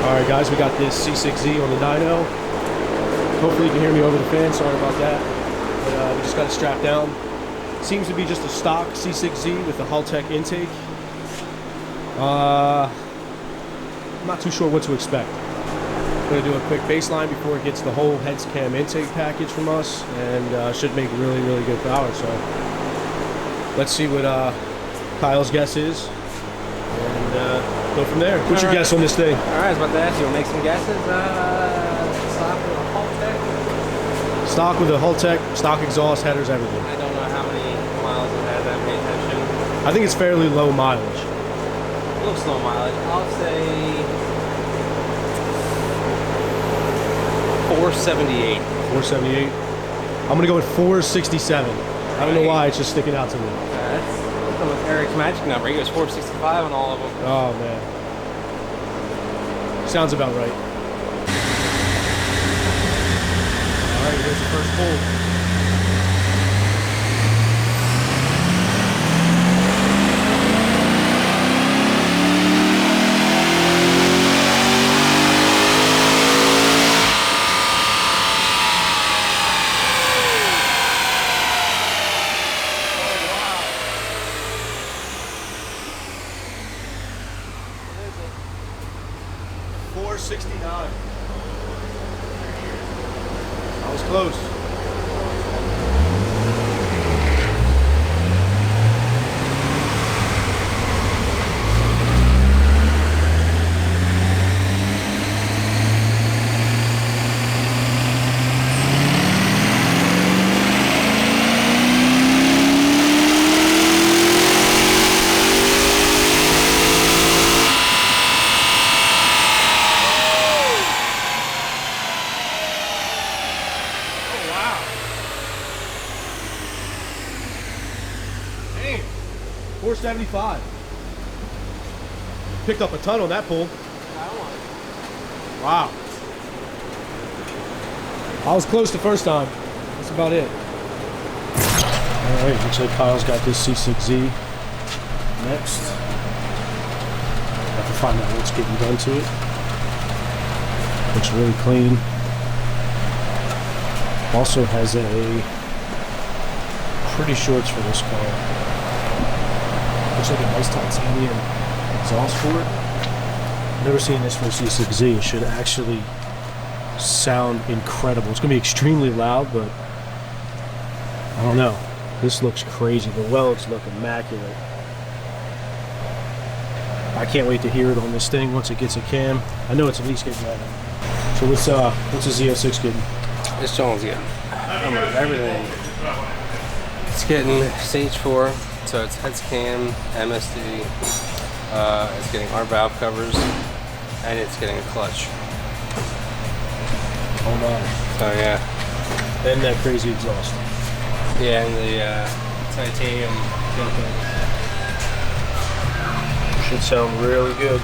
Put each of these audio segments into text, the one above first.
Alright guys, we got this C6Z on the dyno. Hopefully you can hear me over the fan, sorry about that. But we just got it strapped down. Seems to be just a stock C6Z with the Haltech intake. I'm not too sure what to expect. I'm going to do a quick baseline before it gets the whole heads cam intake package from us, and should make really, really good power. So let's see what Kyle's guess is, and go from there. What's your guess on this thing? All right, I was about to ask you, we'll make some guesses. Stock with a Haltech. Stock with a Haltech, stock exhaust, headers, everything. I don't know how many miles it has. I haven't paid attention. I think it's fairly low mileage. A little slow mileage. I'll say 478. 478. I'm gonna go with 467. I don't know why, it's just sticking out to me. That's almost Eric's magic number. He goes 465 on all of them. Oh man, sounds about right. All right, here's the first pull. $469. I was close. Dang, 475. Picked up a ton on that pull. Wow. I was close the first time. That's about it. Alright, looks like Kyle's got this C6Z next. Have to find out what's getting done to it. Looks really clean. Also has a pretty shorts for this car. Looks like a nice titanium exhaust for it. Never seen this for a C6Z. It should actually sound incredible. It's gonna be extremely loud, but I don't know. This looks crazy. The welds look immaculate. I can't wait to hear it on this thing once it gets a cam. I know it's at least getting ready. So what's the Z06 getting? This Jones getting almost everything. It's getting stage 4, so it's heads cam, MSD. It's getting our valve covers, and it's getting a clutch. Oh my. So yeah. And that crazy exhaust. Yeah, and the titanium. Should sound really good.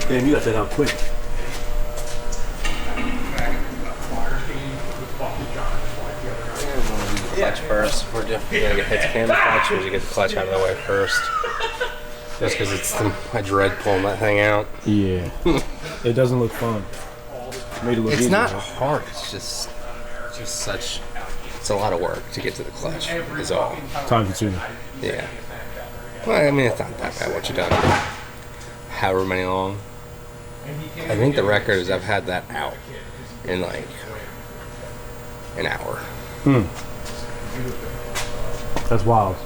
Damn, you got that out quick. Clutch first. We're gonna get heads cam clutch, or you get the clutch out of the way first. Just because I dread pulling that thing out. Yeah. It doesn't look fun. Made it look It's easy, not huh? hard. It's just such. It's a lot of work to get to the clutch. Is all. Time consuming. Yeah. Well, I mean, it's not that bad what you done. However many long. I think the record is I've had that out in like an hour. That's wild.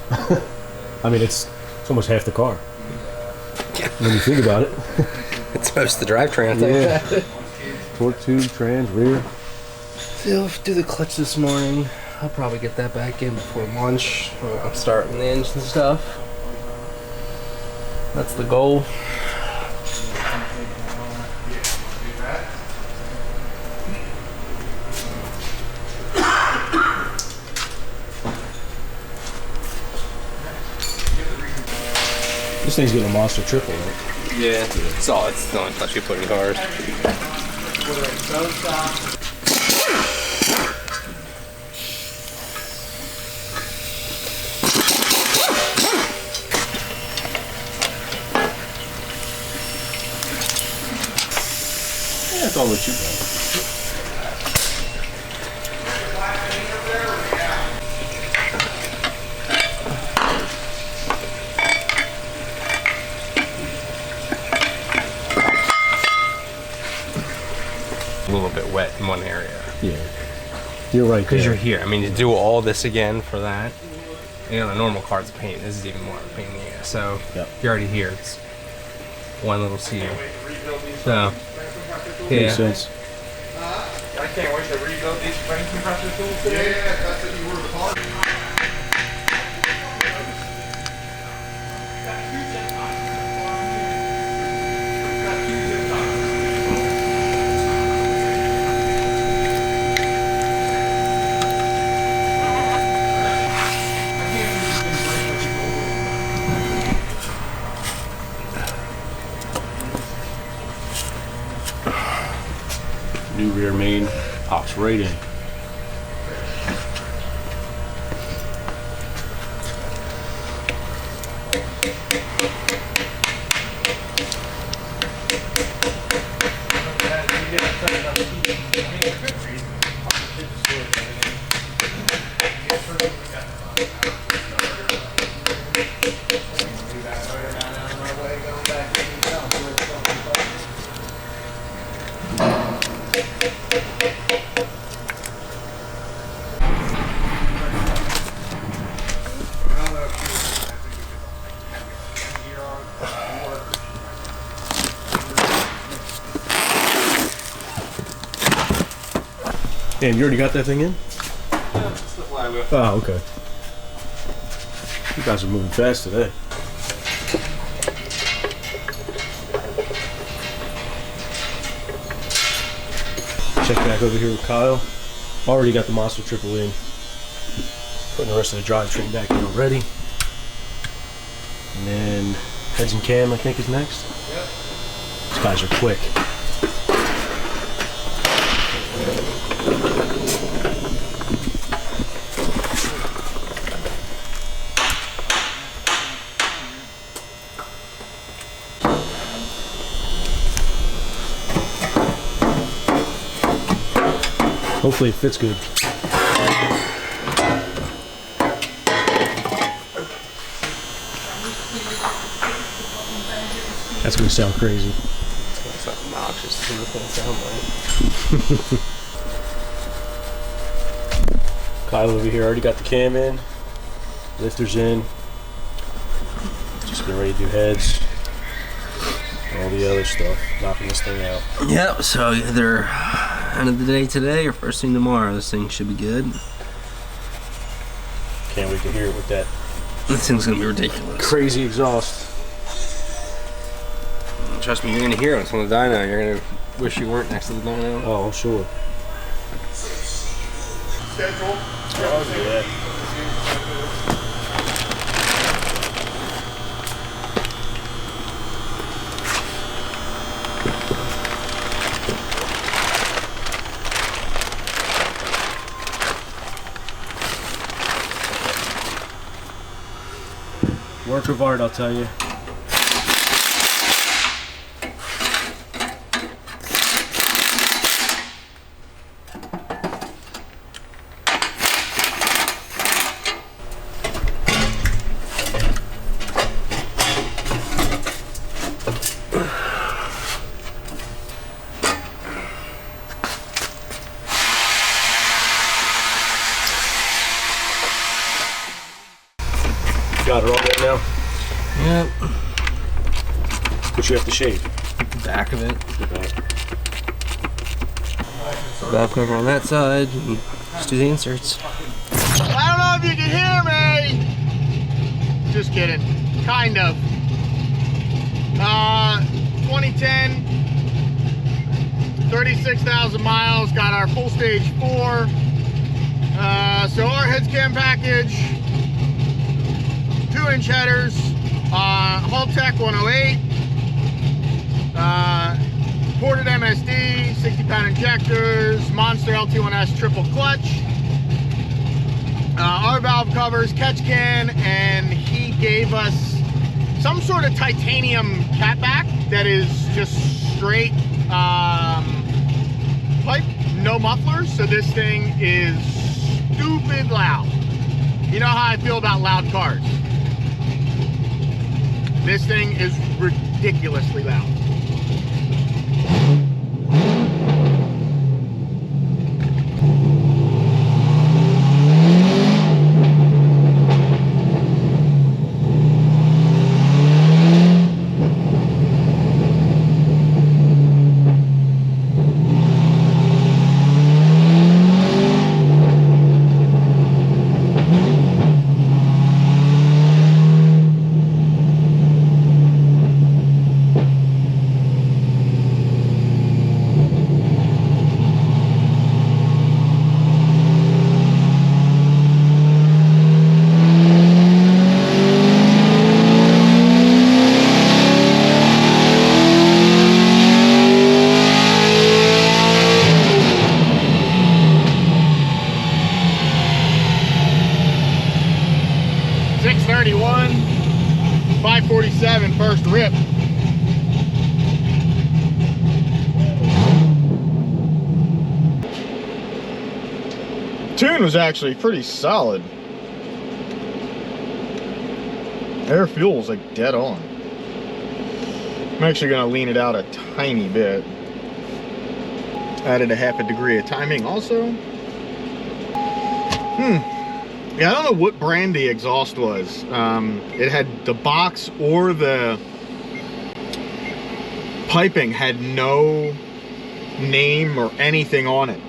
I mean, it's almost half the car. Yeah. When you think about it. It's most of the drivetrain, I think. Yeah. Torque tube, trans, rear. So I'll do the clutch this morning. I'll probably get that back in before lunch. I'm starting the engine stuff. That's the goal. This thing's getting a monster triple, right? Yeah, it's the only clutch you put in cars. Yeah, that's all that you got. A little bit wet in one area. Yeah. You're right. Because you're here. I mean, to do all this again for that, you know, a normal car's a pain. This is even more of a pain in the ass. So you're already here. It's one little seam. So, yeah. Makes sense. I can't wait to rebuild these frame compressor tools today. Yeah, that's what you were the part. New rear main pops right in. Damn, you already got that thing in? Yeah, it's the flywheel. Oh, okay. You guys are moving fast today. Check back over here with Kyle. Already got the Monster Triple in. Putting the rest of the drivetrain back in already. And then heads and cam, I think, is next. Yep. These guys are quick. Hopefully it fits good. That's gonna sound crazy. It's obnoxious. It's gonna sound like. Kyle over here already got the cam in, lifters in. Just getting ready to do heads, all the other stuff, knocking this thing out. Yep. So either end of the day today or first thing tomorrow, this thing should be good. Can't wait to hear it with that This thing's gonna be ridiculous. crazy exhaust. Trust me, you're gonna hear it. It's on the dyno. You're gonna wish you weren't next to the dyno. Oh, I'm sure. Schedule. Oh, yeah. Work of art, I'll tell you. Got it all there now? Yep. What you have to shave? The back of it. The back. Valve cover on that side. And just do the inserts. I don't know if you can hear me. Just kidding. Kind of. 2010, 36,000 miles. Got our full stage 4. So our heads cam package, 2-inch headers, Haltech 108, Ported MSD, 60-pound injectors, Monster LT1S triple clutch, our valve covers, catch can, and he gave us some sort of titanium catback that is just straight pipe, no mufflers, so this thing is stupid loud. You know how I feel about loud cars. This thing is ridiculously loud. .547 first rip. Tune was actually pretty solid. Air fuel's like dead on. I'm actually gonna lean it out a tiny bit. Added a half a degree of timing also. Yeah, I don't know what brand the exhaust was. It had the box or the piping had no name or anything on it.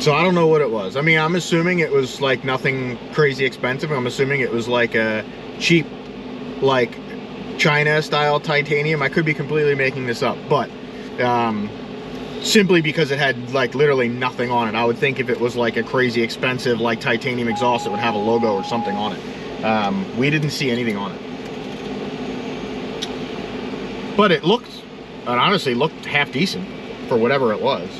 So I don't know what it was. I mean, I'm assuming it was like nothing crazy expensive. I'm assuming it was like a cheap, like China style titanium. I could be completely making this up, but simply because it had like literally nothing on it. I would think if it was like a crazy expensive like titanium exhaust, it would have a logo or something on it. We didn't see anything on it, but it honestly looked half decent for whatever it was.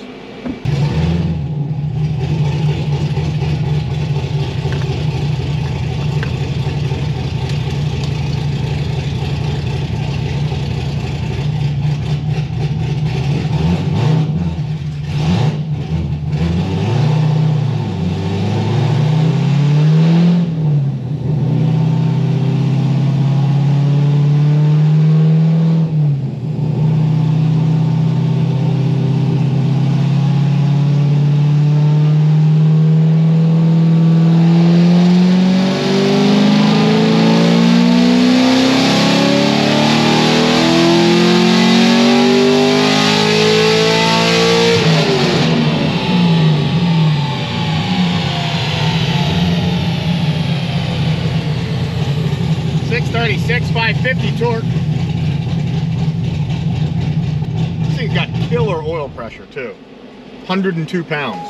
.636, 550 torque. This thing's got killer oil pressure too. 102 pounds.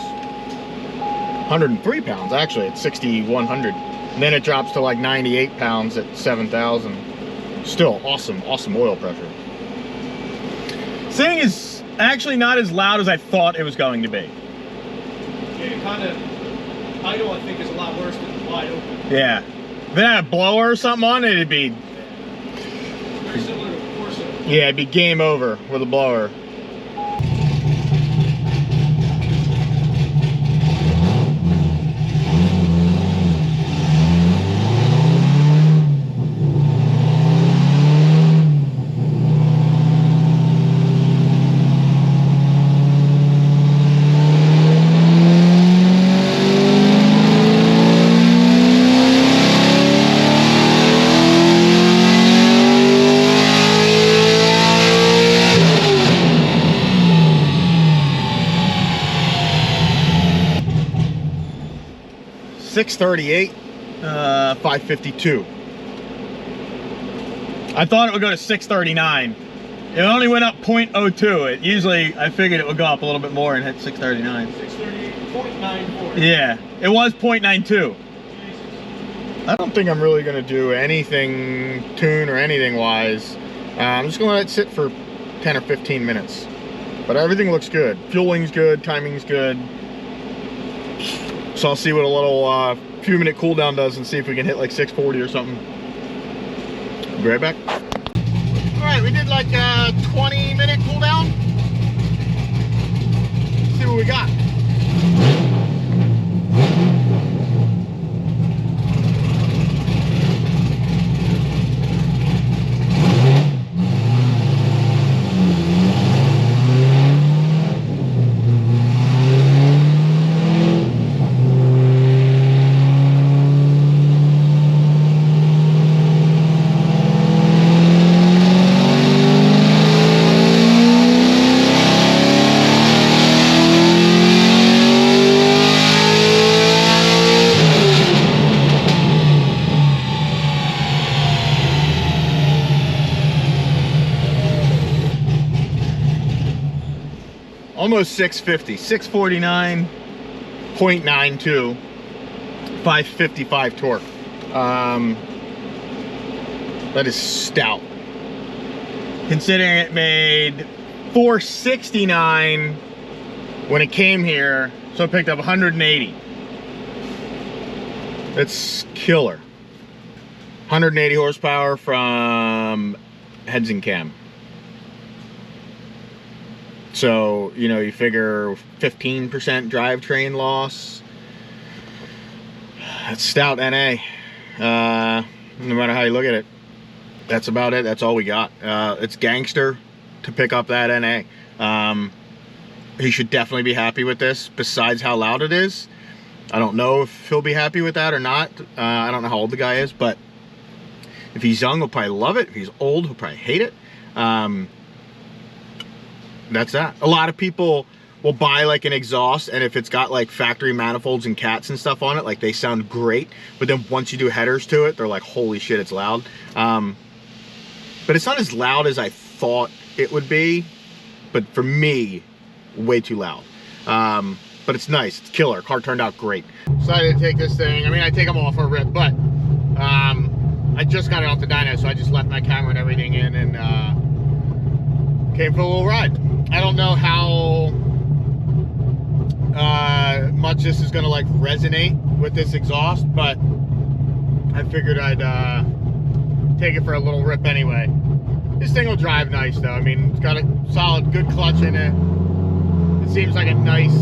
103 pounds actually at 6,100. And then it drops to like 98 pounds at 7,000. Still awesome oil pressure. This thing is actually not as loud as I thought it was going to be. Yeah, kind of idle I think is a lot worse than wide open. Yeah. If it had a blower or something on it, it'd be very similar to a Corsa. Yeah, it'd be game over with a blower. .638, 552. I thought it would go to 639. It only went up 0.02. It usually, I figured it would go up a little bit more and hit 639. 638.94. Yeah, it was 0.92. Jesus. I don't think I'm really gonna do anything tune or anything wise I'm just gonna let it sit for 10 or 15 minutes. But everything looks good. Fueling's good, timing's good. So I'll see what a little few minute cooldown does and see if we can hit like 640 or something. Be right back. All right, we did like a 20-minute cooldown. See what we got. Almost 650, 649.92, 555 torque. That is stout. Considering it made 469 when it came here, so it picked up 180. That's killer. 180 horsepower from heads and cam. So, you know, you figure 15% drivetrain loss. That's stout NA. No matter how you look at it. That's about it. That's all we got. It's gangster to pick up that NA. He should definitely be happy with this, besides how loud it is. I don't know if he'll be happy with that or not. I don't know how old the guy is, but if he's young, he'll probably love it. If he's old, he'll probably hate it. That's that. A lot of people will buy like an exhaust, and if it's got like factory manifolds and cats and stuff on it, like they sound great, but then once you do headers to it, they're like, holy shit, it's loud. But it's not as loud as I thought it would be, but for me, way too loud. But it's nice, it's killer. Car turned out great. Decided to take this thing, I mean, I take them all for a rip, but I just got it off the dyno, so I just left my camera and everything in and came for a little ride. I don't know how much this is gonna like resonate with this exhaust, but I figured I'd take it for a little rip anyway. This thing will drive nice though. I mean, it's got a solid, good clutch in it. It seems like a nice,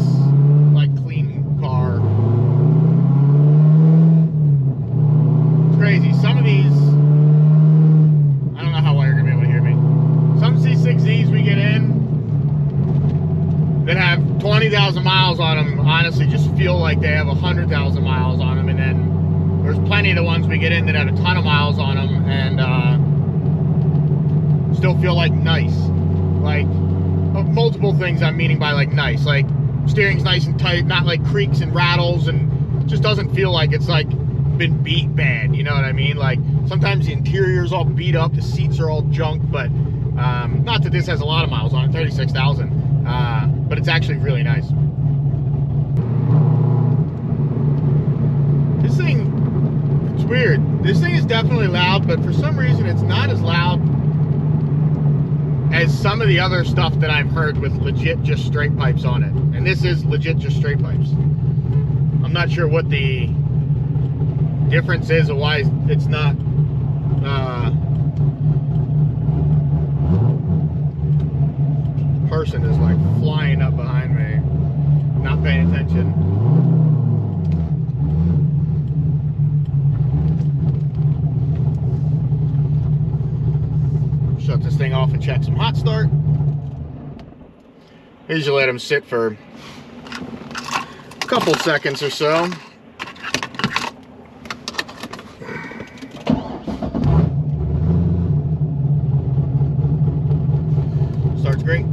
like clean car. It's crazy. Some of these, I don't know how well you're gonna be able to hear me. Some C6Zs we get in that have 20,000 miles on them, honestly just feel like they have 100,000 miles on them, and then there's plenty of the ones we get in that have a ton of miles on them and still feel like nice. Like multiple things I'm meaning by like nice, like steering's nice and tight, not like creaks and rattles, and just doesn't feel like it's like been beat bad, you know what I mean? Like sometimes the interior's all beat up, the seats are all junk, but not that this has a lot of miles on it, 36,000. But it's actually really nice. This thing, it's weird. This thing is definitely loud, but for some reason it's not as loud as some of the other stuff that I've heard with legit just straight pipes on it. And this is legit just straight pipes. I'm not sure what the difference is or why it's not person is like flying up behind me, not paying attention. Shut this thing off and check some hot start. Usually let them sit for a couple seconds or so. Starts great.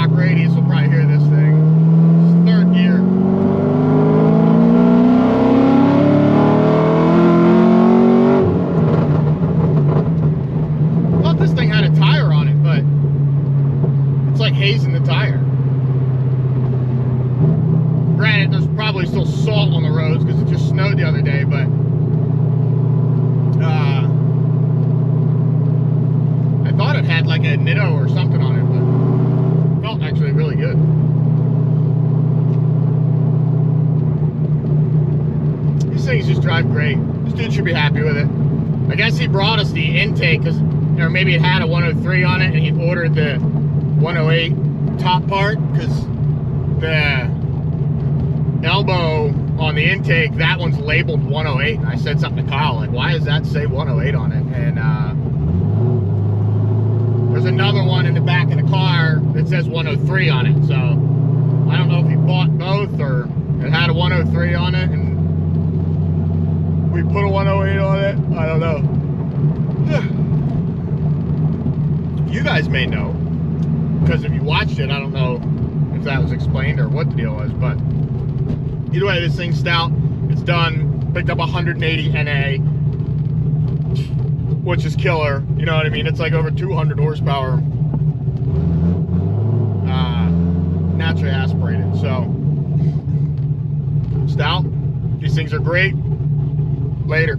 Radius will probably hear this thing. It's third gear. These things just drive great. This dude should be happy with it. I guess he brought us the intake, or maybe it had a 103 on it, and he ordered the 108 top part, because the elbow on the intake, that one's labeled 108, and I said something to Kyle, like, why does that say 108 on it? And there's another one in the back of the car that says 103 on it, so I don't know if he bought both, or it had a 103 on it, and we put a 108 on it. I don't know. You guys may know, because if you watched it, I don't know if that was explained or what the deal was, but either way, this thing's stout. It's done. Picked up 180 NA, which is killer. You know what I mean? It's like over 200 horsepower, naturally aspirated. So stout. These things are great. Later.